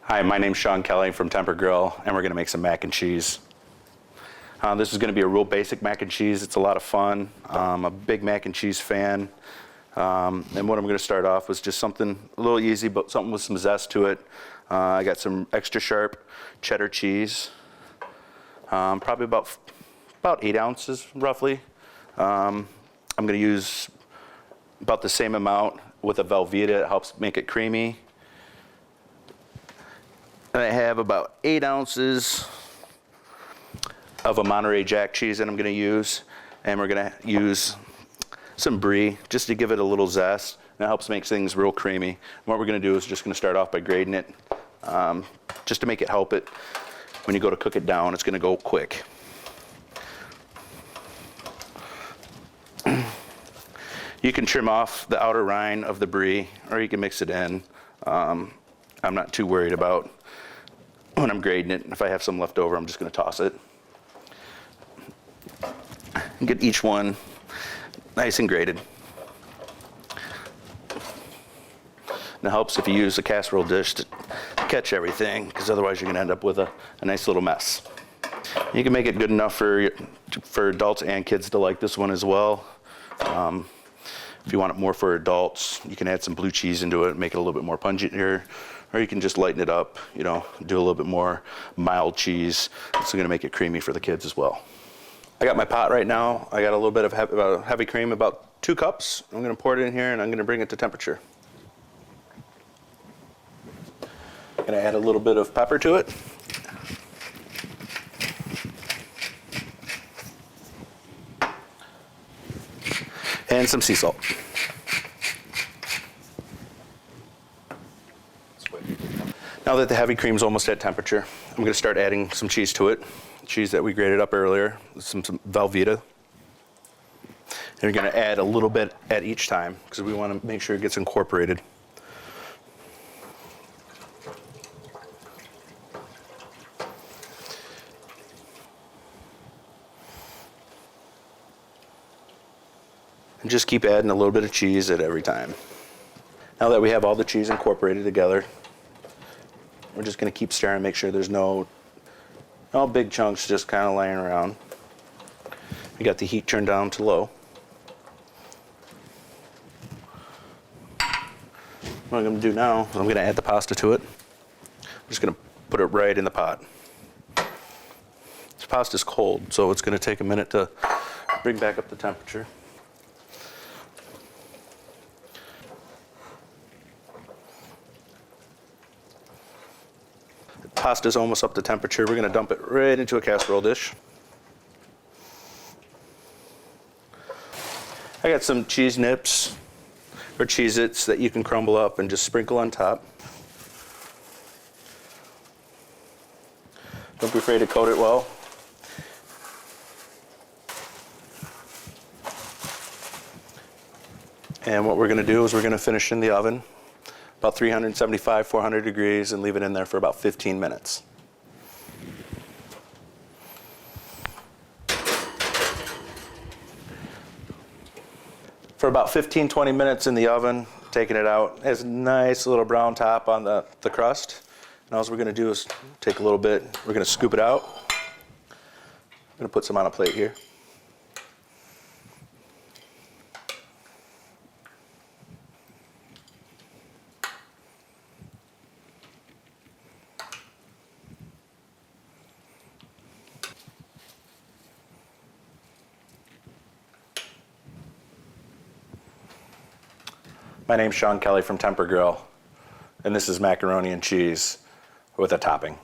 Hi, my name's Sean Kelley from Temper Grill, and we're going to make some mac and cheese. This is going to be a real basic mac and cheese. It's a lot of fun. I'm a big mac and cheese fan. And what I'm going to start off with is just something a little easy, but something with some zest to it. I got some extra sharp cheddar cheese, probably about 8 ounces roughly. I'm going to use about the same amount with a Velveeta. It helps make it creamy. And I have about 8 ounces of a Monterey Jack cheese that I'm going to use. And we're going to use some brie just to give it a little zest. And it helps make things real creamy. And what we're going to do is just going to start off by grating it, just to make it help it. When you go to cook it down, it's going to go quick. You can trim off the outer rind of the brie, or you can mix it in. I'm not too worried about when I'm grating it. If I have some left over, I'm just going to toss it. And get each one nice and grated. And it helps if you use a casserole dish to catch everything, because otherwise you're going to end up with a nice little mess. You can make it good enough for adults and kids to like this one as well. If you want it more for adults, you can add some blue cheese into it, make it a little bit more pungent here, or you can just lighten it up, you know, do a little bit more mild cheese. It's going to make it creamy for the kids as well. I got my pot right now. I got a little bit of heavy cream, about 2 cups. I'm going to pour it in here and I'm going to bring it to temperature. I'm going to add a little bit of pepper to it. And some sea salt. Now that the heavy cream's almost at temperature, I'm going to start adding some cheese to it. Cheese that we grated up earlier, some Velveeta. And we're going to add a little bit at each time because we want to make sure it gets incorporated. And just keep adding a little bit of cheese at every time. Now that we have all the cheese incorporated together, we're just going to keep stirring, make sure there's no big chunks just kind of laying around. We got the heat turned down to low. What I'm going to do now is I'm going to add the pasta to it. I'm just going to put it right in the pot. This pasta's cold, so it's going to take a minute to bring back up the temperature. Pasta's almost up to temperature. We're going to dump it right into a casserole dish. I got some cheese nips or Cheez-Its that you can crumble up and just sprinkle on top. Don't be afraid to coat it well. And what we're going to do is we're going to finish in the oven. About 375, 400 degrees, and leave it in there for about 15 minutes. For about 15, 20 minutes in the oven, taking it out. It has a nice little brown top on the crust. And all we're going to do is take a little bit, we're going to scoop it out. I'm going to put some on a plate here. My name's Sean Kelley from Temper Grill, and this is macaroni and cheese with a topping.